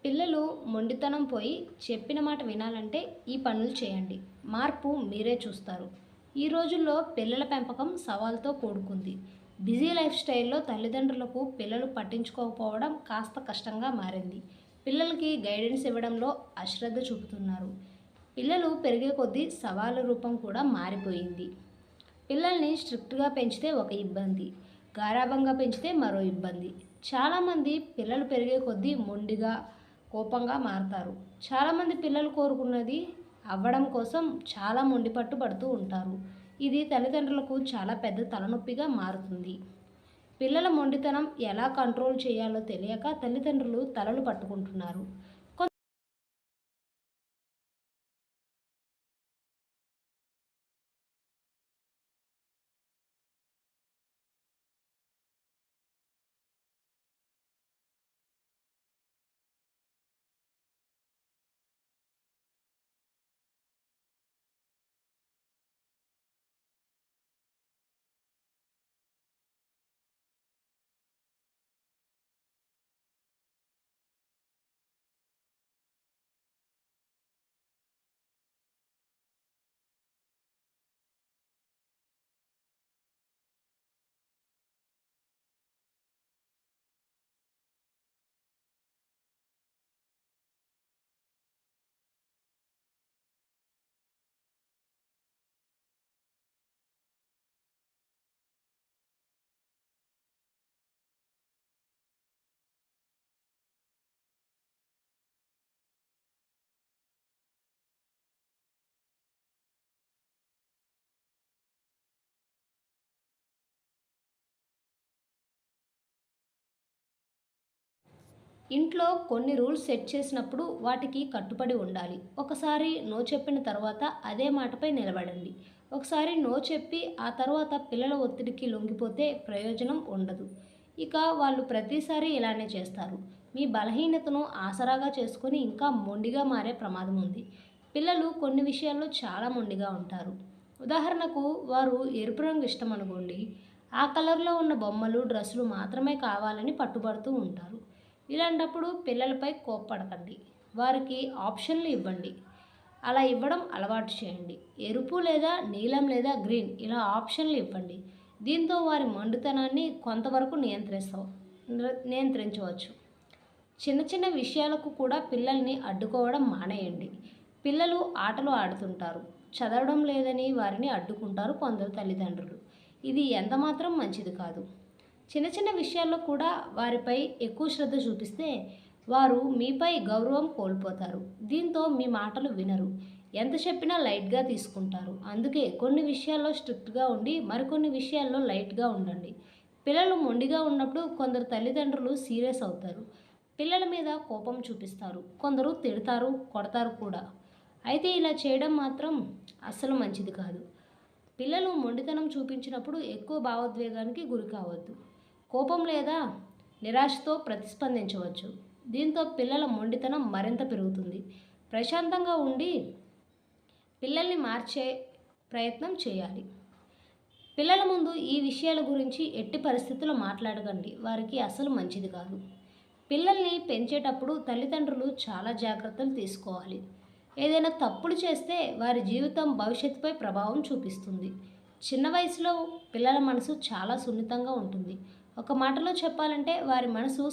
పిల్లలు మొండితనం పోయి చెప్పిన మాట వినాలంటే ఈ పనులు చేయండి. మార్పు మీరే చూస్తారు. ఈ రోజుల్లో పిల్లల పెంపకం సవాల్తో కూడుకుంది. బిజీ లైఫ్ స్టైల్‌లో తల్లిదండ్రులకు పిల్లలు పట్టించుకోకపోవడం కాస్త కష్టంగా మారింది. పిల్లలకి గైడెన్స్ ఇవ్వడంలో అశ్రద్ధ చూపుతున్నారు. పిల్లలు పెరిగే కొద్దీ సవాలు రూపం కూడా మారిపోయింది. పిల్లల్ని స్ట్రిక్ట్‌గా పెంచితే ఒక ఇబ్బంది. గారాబంగా పెంచితే మరో ఇబ్బంది. చాలామంది పిల్లలు పెరిగే కొద్దీ మొండిగా, కోపంగా మారతారు. చాలామంది పిల్లలు కోరుకున్నది అవ్వడం కోసం చాలా మొండి పట్టు పడుతూ ఉంటారు. ఇది తల్లిదండ్రులకు చాలా పెద్ద తలనొప్పిగా మారుతుంది. పిల్లల మొండితనం ఎలా కంట్రోల్ చేయాలో తెలియక తల్లిదండ్రులు తలలు పట్టుకుంటున్నారు. ఇంట్లో కొన్ని రూల్స్ సెట్ చేసినప్పుడు వాటికి కట్టుబడి ఉండాలి. ఒకసారి నో చెప్పిన తర్వాత అదే మాటపై నిలబడండి. ఒకసారి నో చెప్పి ఆ తర్వాత పిల్లల ఒత్తిడికి లొంగిపోతే ప్రయోజనం ఉండదు. ఇక వాళ్ళు ప్రతిసారి ఇలానే చేస్తారు. మీ బలహీనతను ఆసరాగా చేసుకొని ఇంకా మొండిగా మారే ప్రమాదం ఉంది. పిల్లలు కొన్ని విషయాల్లో చాలా మొండిగా ఉంటారు. ఉదాహరణకు వారు ఎరుపు రంగు ఇష్టం అనుకోండి. ఆ కలర్‌లో ఉన్న బొమ్మలు, డ్రెస్సులు మాత్రమే కావాలని పట్టుబడుతూ ఉంటారు. ఇలాంటప్పుడు పిల్లలపై కోప్పడకండి. వారికి ఆప్షన్లు ఇవ్వండి. అలా ఇవ్వడం అలవాటు చేయండి. ఎరుపు లేదా నీలం లేదా గ్రీన్ ఇలా ఆప్షన్లు ఇవ్వండి. దీంతో వారి మొండితనాన్ని కొంతవరకు నియంత్రించవచ్చు. చిన్న చిన్న విషయాలకు కూడా పిల్లల్ని అడ్డుకోవడం మానేయండి. పిల్లలు ఆటలు ఆడుతుంటారు. చదవడం లేదని వారిని అడ్డుకుంటారు కొందరు తల్లిదండ్రులు. ఇది ఎంతమాత్రం మంచిది కాదు. చిన్న చిన్న విషయాల్లో కూడా వారిపై ఎక్కువ శ్రద్ధ చూపిస్తే వారు మీపై గౌరవం కోల్పోతారు. దీంతో మీ మాటలు వినరు. ఎంత చెప్పినా లైట్‌గా తీసుకుంటారు. అందుకే కొన్ని విషయాల్లో స్ట్రిక్ట్‌గా ఉండి మరికొన్ని విషయాల్లో లైట్‌గా ఉండండి. పిల్లలు మొండిగా ఉన్నప్పుడు కొందరు తల్లిదండ్రులు సీరియస్ అవుతారు. పిల్లల మీద కోపం చూపిస్తారు. కొందరు తిడతారు, కొడతారు కూడా. అయితే ఇలా చేయడం మాత్రం అస్సలు మంచిది కాదు. పిల్లలు మొండితనం చూపించినప్పుడు ఎక్కువ భావోద్వేగానికి గురి కావద్దు. కోపం లేదా నిరాశతో ప్రతిస్పందించవచ్చు. దీంతో పిల్లల మొండితనం మరింత పెరుగుతుంది. ప్రశాంతంగా ఉండి పిల్లల్ని మార్చే ప్రయత్నం చేయాలి. పిల్లల ముందు ఈ విషయాల గురించి ఎట్టి పరిస్థితుల్లో మాట్లాడకండి. వారికి అసలు మంచిది కాదు. పిల్లల్ని పెంచేటప్పుడు తల్లిదండ్రులు చాలా జాగ్రత్తలు తీసుకోవాలి. ఏదైనా తప్పులు చేస్తే వారి జీవితం భవిష్యత్తుపై ప్రభావం చూపిస్తుంది. చిన్న వయసులో పిల్లల మనసు చాలా సున్నితంగా ఉంటుంది. ఒక మాటలో చెప్పాలంటే వారి మనసు